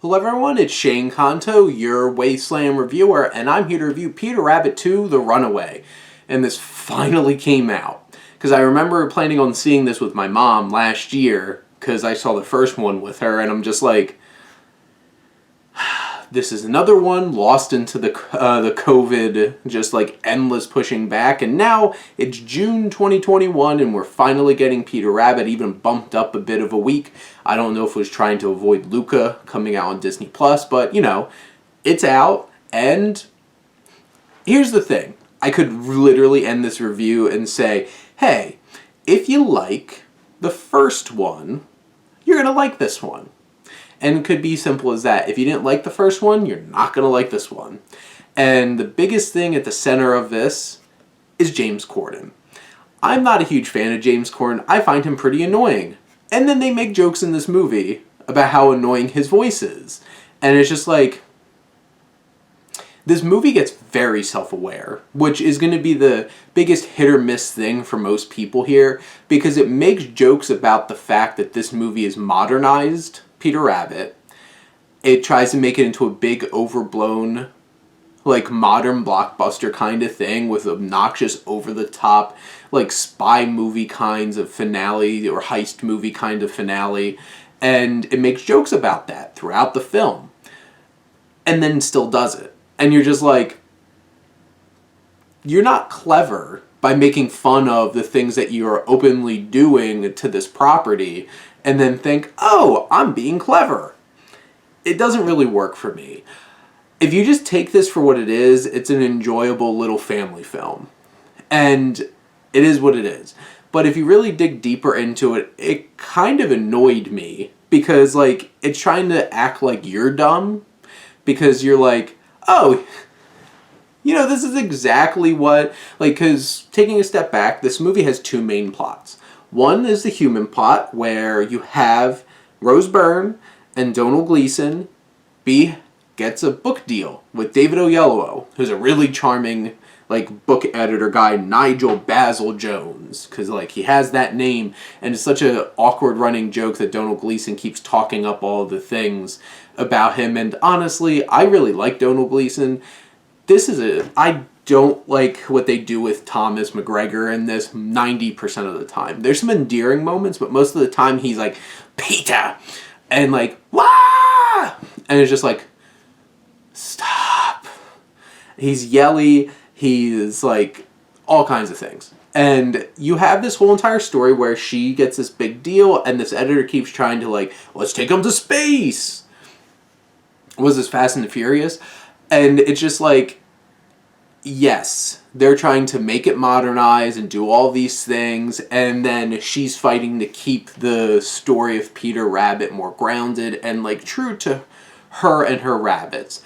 Hello everyone, it's Shane Kanto, your Wasteland reviewer, and I'm here to review Peter Rabbit 2, The Runaway. And this finally came out. Because I remember planning on seeing this with my mom last year, because I saw the first one with her, and I'm just like, this is another one lost into the COVID, just like endless pushing back. And now it's June 2021, and we're finally getting Peter Rabbit, even bumped up a bit of a week. I don't know if it was trying to avoid Luca coming out on Disney Plus, but you know, it's out. And here's the thing: I could literally end this review and say, "Hey, if you like the first one, you're gonna like this one." And it could be simple as that. If you didn't like the first one, you're not going to like this one. And the biggest thing at the center of this is James Corden. I'm not a huge fan of James Corden. I find him pretty annoying. And then they make jokes in this movie about how annoying his voice is. And it's just like, this movie gets very self-aware, which is going to be the biggest hit or miss thing for most people here, because it makes jokes about the fact that this movie is modernized Peter Rabbit. It tries to make it into a big, overblown, like modern blockbuster kind of thing with obnoxious, over-the-top, like spy movie kinds of finale or heist movie kind of finale. And it makes jokes about that throughout the film. And then still does it. And you're just like, you're not clever by making fun of the things that you're openly doing to this property and then think, oh, I'm being clever. It doesn't really work for me. If you just take this for what it is, it's an enjoyable little family film. And it is what it is. But if you really dig deeper into it, it kind of annoyed me because, like, it's trying to act like you're dumb because you're like, oh, you know, this is exactly what, like, because taking a step back, this movie has two main plots. One is the human plot, where you have Rose Byrne and Donald Gleason gets a book deal with David Oyelowo, who's a really charming, like, book editor guy, Nigel Basil Jones, because, like, he has that name, and it's such an awkward running joke that Donald Gleason keeps talking up all the things about him, and honestly, I really like Donald Gleason. I don't like what they do with Thomas McGregor in this 90% of the time. There's some endearing moments, but most of the time he's like, Peter! And like, wah! And it's just like, stop. He's yelly, he's like, all kinds of things. And you have this whole entire story where she gets this big deal, and this editor keeps trying to like, let's take him to space! Was this Fast and the Furious? And it's just like, yes, they're trying to make it modernize and do all these things, and then she's fighting to keep the story of Peter Rabbit more grounded and, like, true to her and her rabbits.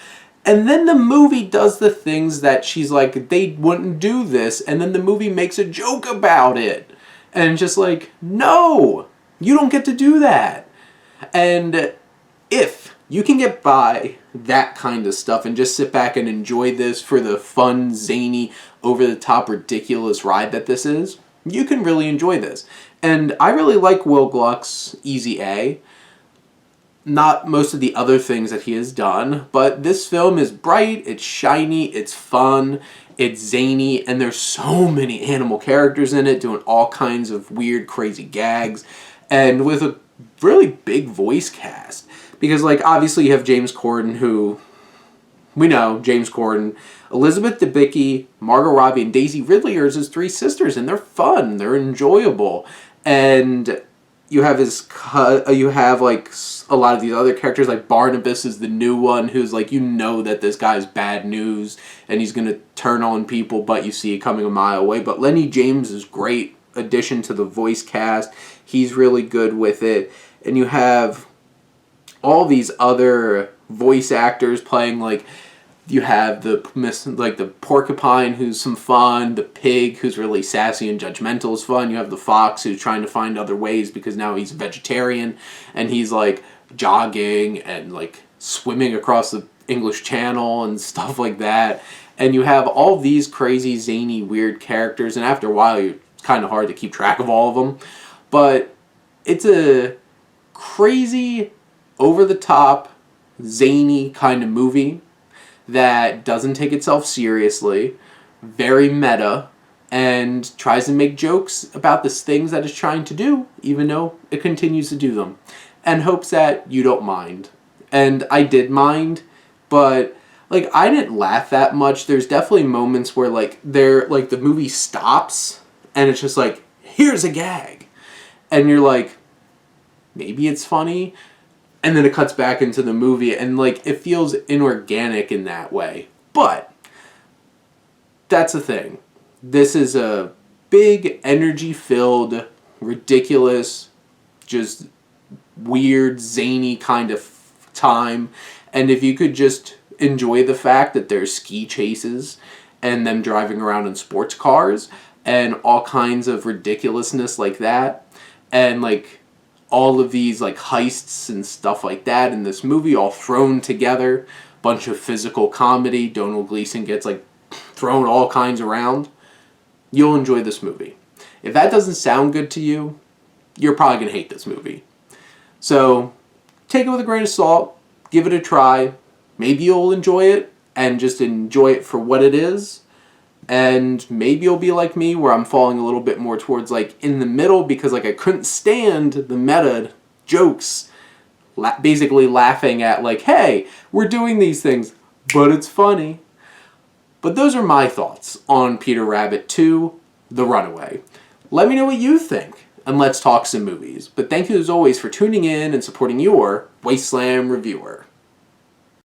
And then the movie does the things that she's like, they wouldn't do this, and then the movie makes a joke about it. And just like, no, you don't get to do that. And if you can get by that kind of stuff and just sit back and enjoy this for the fun, zany, over-the-top, ridiculous ride that this is, you can really enjoy this. And I really like Will Gluck's Easy A. Not most of the other things that he has done, but this film is bright, it's shiny, it's fun, it's zany, and there's so many animal characters in it doing all kinds of weird, crazy gags, and with a really big voice cast. Because, like, obviously you have James Corden, who, we know, James Corden, Elizabeth Debicki, Margot Robbie, and Daisy Ridley are his three sisters, and they're fun, they're enjoyable. And you have like, a lot of these other characters, like Barnabas is the new one, who's like, you know that this guy's bad news, and he's gonna turn on people, but you see it coming a mile away. But Lenny James is great addition to the voice cast. He's really good with it. And you have all these other voice actors playing, like, you have the porcupine, who's some fun, the pig, who's really sassy and judgmental, is fun. You have the fox, who's trying to find other ways because now he's a vegetarian, and he's like jogging and like swimming across the English Channel and stuff like that. And you have all these crazy, zany, weird characters, and after a while, it's kind of hard to keep track of all of them. But it's a crazy, over-the-top, zany kind of movie that doesn't take itself seriously, very meta, and tries to make jokes about the things that it's trying to do, even though it continues to do them, and hopes that you don't mind. And I did mind, but like I didn't laugh that much. There's definitely moments where like the movie stops and it's just like, here's a gag. And you're like, maybe it's funny, and then it cuts back into the movie and like it feels inorganic in that way. But that's the thing. This is a big, energy-filled, ridiculous, just weird, zany kind of time. And if you could just enjoy the fact that there's ski chases and them driving around in sports cars and all kinds of ridiculousness like that, and like all of these like heists and stuff like that in this movie all thrown together, bunch of physical comedy, Donald Gleason gets like thrown all kinds around, you'll enjoy this movie. If that doesn't sound good to you, you're probably going to hate this movie. So take it with a grain of salt, give it a try. Maybe you'll enjoy it and just enjoy it for what it is. And maybe you'll be like me where I'm falling a little bit more towards like in the middle because like I couldn't stand the meta jokes, basically laughing at like, hey, we're doing these things, but it's funny. But those are my thoughts on Peter Rabbit 2, The Runaway. Let me know what you think, and let's talk some movies. But thank you as always for tuning in and supporting your Wasteland reviewer.